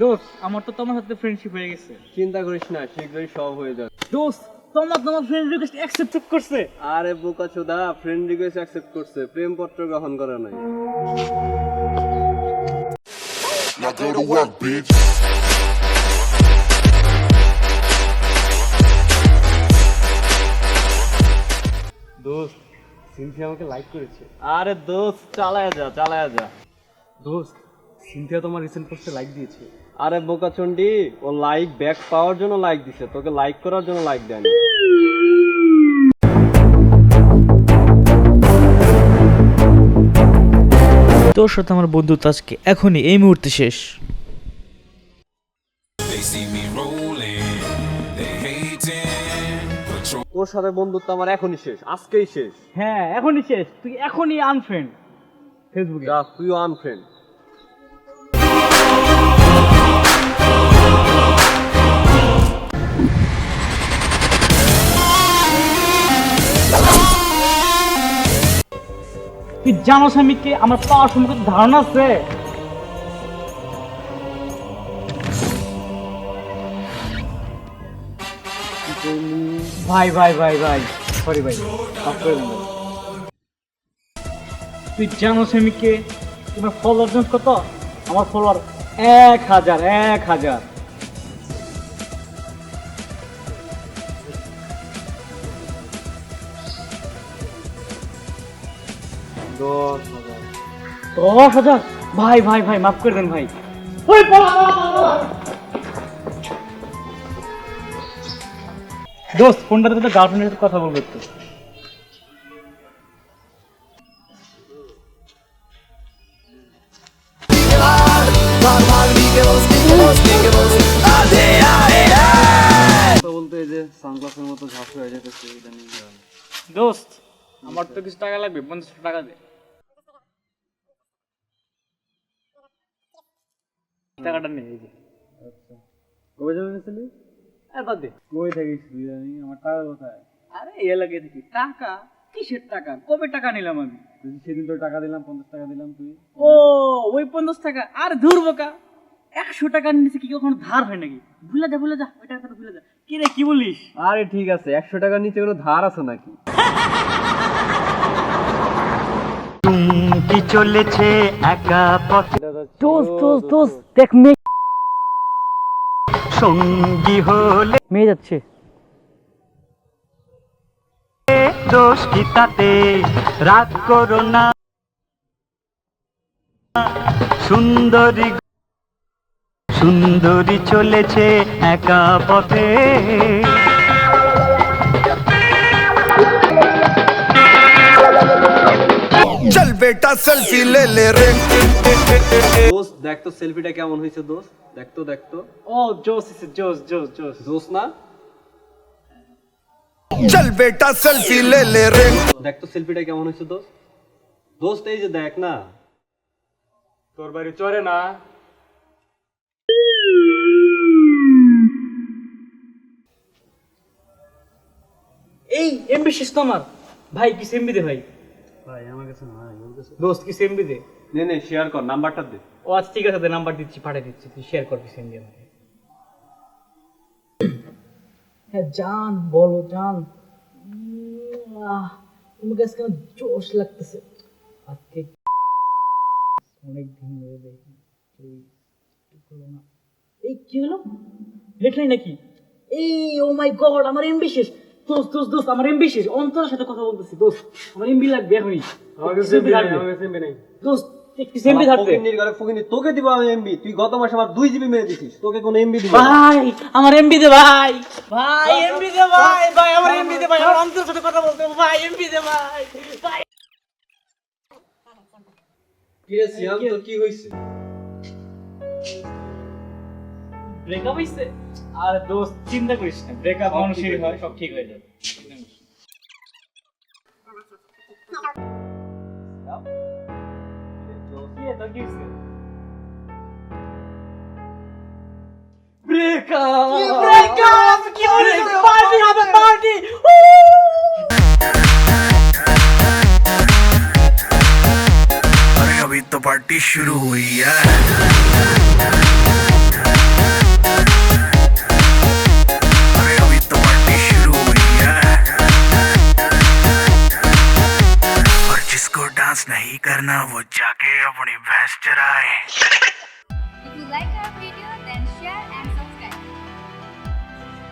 দোস্ত আমার তো তোমার সাথে ফ্রেন্ডশিপ হয়ে গেছে। চিন্তা করিস না, শীঘ্রই সব হয়ে যাবে। দোস্ত তোমার ফ্রেন্ড রিকোয়েস্ট অ্যাকসেপ্ট করছে। আরে বোকাচোদা, ফ্রেন্ড রিকোয়েস্ট অ্যাকসেপ্ট করছে, প্রেমপত্র গ্রহণ করে নাই। Now go to work, bitch. দোস্ত, সিনথিয়া আমাকে লাইক করেছে। আরে দোস্ত, চালায়া যা। দোস্ত, সিনথিয়া তোমার রিসেন্ট পোস্টে লাইক দিয়েছে। আরে বোকাচন্ডি, ও লাইক ব্যাক পাওয়ার জন্য লাইক দিছে, তোকে লাইক করার জন্য লাইক দেয়নি। তোর সাথে আমার বন্ধুত্ব আজকে এখনই এই মুহূর্তে শেষ। তোর সাথে বন্ধুত্ব আমার এখনই শেষ, আজকেই শেষ। হ্যাঁ এখনই শেষ, তুই এখনই আনফ্রেন্ড ফেসবুকে। যা, তুইও আনফ্রেন্ড। তুই জানোস আমি কে? আমার পাওয়ার সম্পর্কে ধারণা আছে? ভাই সরি ভাই, মাফ করে দিন ভাই। তুই জানোস আমি কে? তোমার ফলোয়ার জানোস কত? আমার ফলোয়ার 1000। দশ হাজার? ভাই মাফ করে দেন ভাই। ওই দোস্ত, ফোনটাতে তো গার্লফ্রেন্ডের সাথে কথা বলবো একটু। বলতে এই যে সানগ্লাসের মতো ঝাঁপ হয়ে যেতেছে ইদানিং। দোস্ত, আমার তো কিছু টাকা লাগবে, 50 টাকা দে। টাকাটা নেই, এই যে। আচ্ছা, কবে যাবে গেছিলি? বাদ দে, কই থাকিস ইদানিং? আমার টাকা কোথায়? আরে এ লাগে দেখি টাকা। কিসের টাকা? কবে টাকা নিলাম আমি? সেদিন তো টাকা দিলাম, 50 টাকা দিলাম, তুই? ও ওই 50 টাকা? আর ধুর বোকা, 100 টাকা নিচে কি কখনো ধার হয় নাকি? ভুলে যা ওই টাকাটা ভুলে যা। কি রে, কি বলিস? আরে ঠিক আছে, 100 টাকার নিচে কোনো ধার আছে নাকি? কি চলেছে একা পথে, দোস্ত দেখ, সঙ্গী হলে মেয়ে যাচ্ছে। দোষ কি তাতে, রাগ করো না সুন্দরী চলেছে একা পথে। चल बेटा सेल्फी ले ले रे। দোস্ত দেখ তো সেলফিটা কেমন হয়েছে। দোস্ত দেখ তো। ও জোস জোস। দোস্ত না, चल बेटा सेल्फी ले ले रे। দেখ তো সেলফিটা কেমন হয়েছে। দোস্ত এই যে দেখ না। তোর বাড়ি চরে না? এই এমবি শেষ তো আমার। ভাই কি এমবি দে ভাই। ভাই আমার কাছে নাই, ওর কাছে। দোস্ত কি এমবি দে। নে শেয়ার কর, নাম্বারটা দে। ও আচ্ছা ঠিক আছে, নাম্বার দিচ্ছি, পাঠিয়ে দিচ্ছি, তুই শেয়ার করবি এমবি আমাকে। হ্যাঁ জান, বলো জান। তোমার কাছে কেন জোশ লাগতেছে আজকে? অনেক দিন ধরে দেখি না। এই কি হলো? দেখলাই নাকি? এই ও মাই গড, আমার এমবি শেষ। দোস্ত আমার এমবি শেষ। অন্তরের সাথে কথা বলতেছি দোস্ত, আমার এমবি লাগবে এখনই। আমার কাছে এমবি নাই। দোস্ত একটু এমবি থাকবে। ফকিন্নির ঘরে ফকিন্নি, তোকে দিব আমি এমবি। তুই গত মাসে আমার 2 জিবি মেরে দিছিস, তোকে কোন এমবি দিব? ভাই আমার এমবি দে ভাই। এমবি দে ভাই আমার এমবি দে ভাই। আমার অন্তরের সাথে কথা বলতে হবে ভাই, এমবি দে ভাই। কি রে সিয়াম, তোর কি হইছে? ব্রেকআপ হইছে? আরে দোস্ত চিন্তা করিস না, ব্রেকআপ মানুষেরই হয়, সব ঠিক হয়ে যাবে। কি এটা কি হইছে? ব্রেকআপ কি বলিস? পার্টি হবে, পার্টি। अभी तो पार्टी शुरू हुई है। नहीं करना वो जाके अपनी भैंस चराए If you like our video, then share and